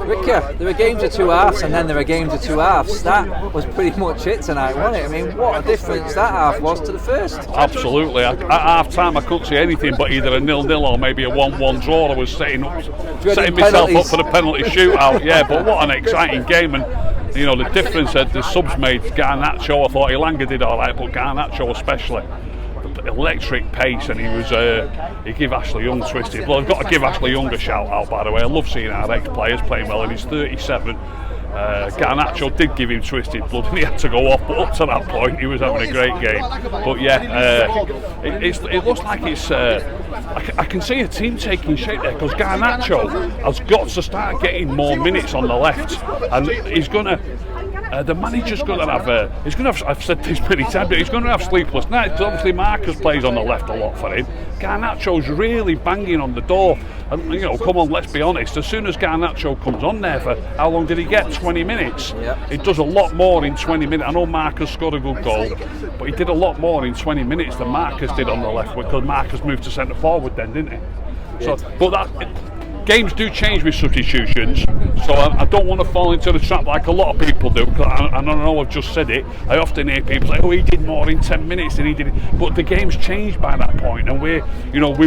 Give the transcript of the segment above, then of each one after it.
Ricky, there were games of two halves and then there were games of two halves. That was pretty much it tonight, wasn't it? I mean, what a difference that half was to the first. Absolutely. At half time I couldn't see anything but either a 0-0 or maybe a 1-1 draw. I was setting myself up for the penalty shootout. Yeah, but what an exciting game. And you know, the difference that the subs made, Garnacho, I thought Elanga did alright, but Garnacho especially, electric pace, and he gave Ashley Young twisted. Well, I've got to give Ashley Young a shout out, by the way. I love seeing our ex-players playing well, and he's 37. Garnacho did give him twisted blood and he had to go off, but up to that point he was having a great game. But yeah, it looks like it's I can see a team taking shape there, because Garnacho has got to start getting more minutes on the left, and he's going to the manager's going to have I've said this many times, but he's going to have sleepless nights, because obviously Marcus plays on the left a lot for him. Garnacho's really banging on the door, and you know, come on, let's be honest, as soon as Garnacho comes on there, for how long did he get? 20 minutes. Yep. He does a lot more in 20 minutes. I know Marcus scored a good goal, but he did a lot more in 20 minutes than Marcus did on the left, because Marcus moved to centre forward then, didn't he? So, but games do change with substitutions, so I don't want to fall into the trap like a lot of people do, because I know I've just said it. I often hear people say, oh, he did more in 10 minutes than he did, but the game's changed by that point, and we're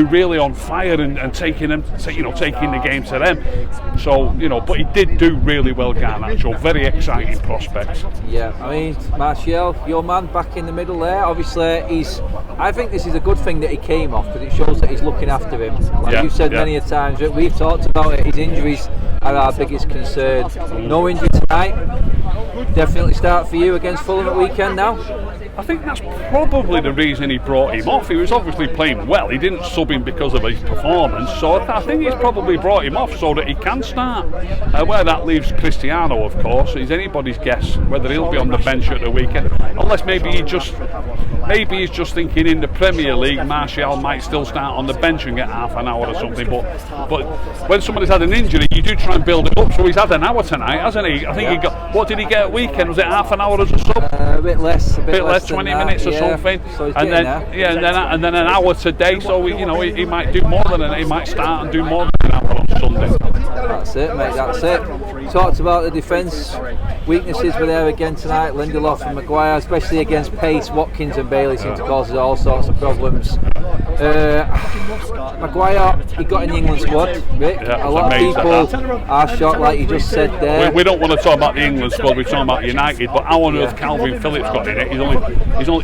really on fire and taking the game to them. So, but he did do really well, Garnacho. Very exciting prospects. Yeah, I mean, Martial, your man back in the middle there, obviously I think this is a good thing that he came off, because it shows that he's looking after him. Like you've said many a times, we've talked about it, his injuries are our biggest concern. No injury tonight, definitely start for you against Fulham at weekend now. I think that's probably the reason he brought him off. He was obviously playing well. He didn't sub him because of his performance, so I think he's probably brought him off so that he can start. Where that leaves Cristiano, of course, is anybody's guess whether he'll be on the bench at the weekend, unless maybe he's just thinking in the Premier League Martial might still start on the bench and get half an hour or something, but when somebody's had an injury, you do try and build it up. So he's had an hour tonight, hasn't he? I think he got, what did he get at weekend? Was it half an hour as a sub? A bit less, 20 minutes or something, so and then an hour today. So he might do more than he might start and do more than an hour on Sunday. That's it, mate. That's it. Talked about the defence. Weaknesses were there again tonight. Lindelof and Maguire, especially against pace. Watkins and Bailey seem to cause us all sorts of problems. Maguire, he got in the England squad. Rick. Yeah, a lot of people are shocked, like you just said there. We don't want to talk about the England squad. We're talking about United. But how on earth Calvin Phillips got in it?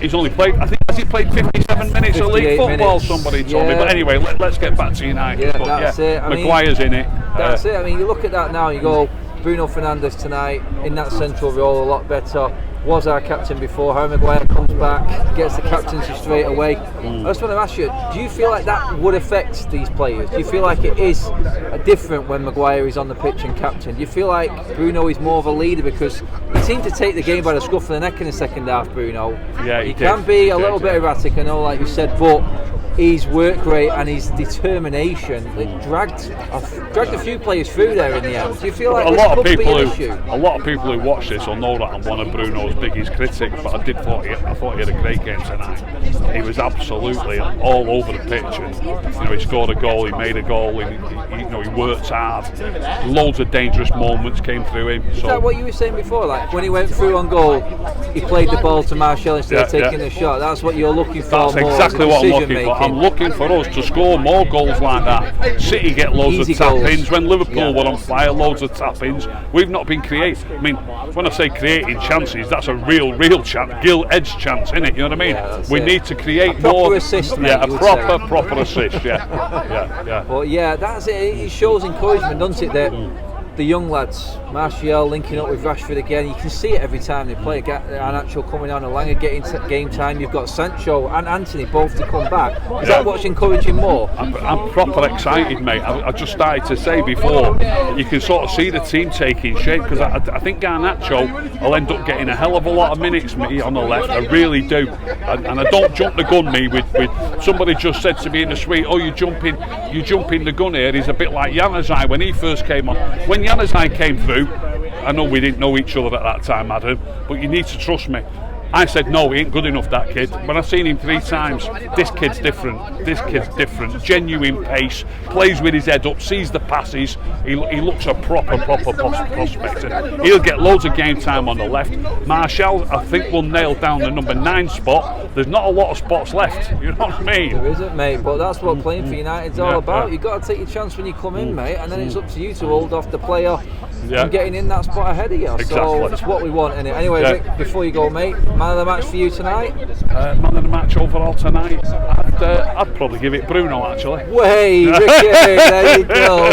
He's only played. I think has he played 57 minutes of league football? Somebody told me. But anyway, let's get back to United. That's it. Maguire's in it. That's it. I mean, you look at that now and you go, Bruno Fernandes tonight in that central role a lot better. Was our captain before. Harry Maguire comes back, gets the captaincy straight away. I just want to ask you, do you feel like that would affect these players? Do you feel like it is different when Maguire is on the pitch and captain? Do you feel like Bruno is more of a leader, because he seemed to take the game by the scruff of the neck in the second half, Bruno? Yeah, he can be a little bit erratic, I know, like you said, but his work rate and his determination, it dragged a few players through there in the end. Do you feel like a lot of people who watch this will know that I'm one of Bruno's biggest critics, but I thought he had a great game tonight. He was absolutely all over the pitch, and he scored a goal, he made a goal, he worked hard. Loads of dangerous moments came through him. Is that what you were saying before? Like when he went through on goal, he played the ball to Martial instead of taking the shot. That's what you're looking for. That's exactly what I'm looking for. I'm looking for us to score more goals like that. City get loads of tap-ins. When Liverpool were on fire, loads of tap-ins. We've not been creative. I mean, when I say creating chances, that's a real chance, gill-edged chance, isn't it? You know what I mean? Yeah, we need to create more. Assist, mate, a proper assist. Yeah. Well, yeah, that's it. It shows encouragement, doesn't it? That the young lads, Martial linking up with Rashford again, you can see it every time they play. Garnacho coming on, Elanga getting game time. You've got Sancho and Anthony both to come back. Is that what's encouraging more? I'm proper excited, mate. I just started to say before, you can sort of see the team taking shape, because I think Garnacho will end up getting a hell of a lot of minutes, me, on the left. I really do. And I don't jump the gun, me. With somebody just said to me in the suite, oh, you jumping the gun here. He's a bit like Januzaj when he first came on. When Januzaj came through, I know we didn't know each other at that time, Adam, but you need to trust me. I said, no, he ain't good enough, that kid. But I've seen him 3 times. This kid's different. This kid's different. Genuine pace. Plays with his head up. Sees the passes. He looks a proper prospect. He'll get loads of game time on the left. Marshall, I think, will nail down the number 9 spot. There's not a lot of spots left. You know what I mean? There isn't, mate. But that's what playing for United's all about. You've got to take your chance when you come in, mate. And then it's up to you to hold off the player and getting in that spot ahead of you. Exactly. So it's what we want, innit? Anyway, Rick, before you go, mate, man of the match for you tonight? Man of the match overall tonight, I'd probably give it Bruno, actually. Way, Ricky, there you go.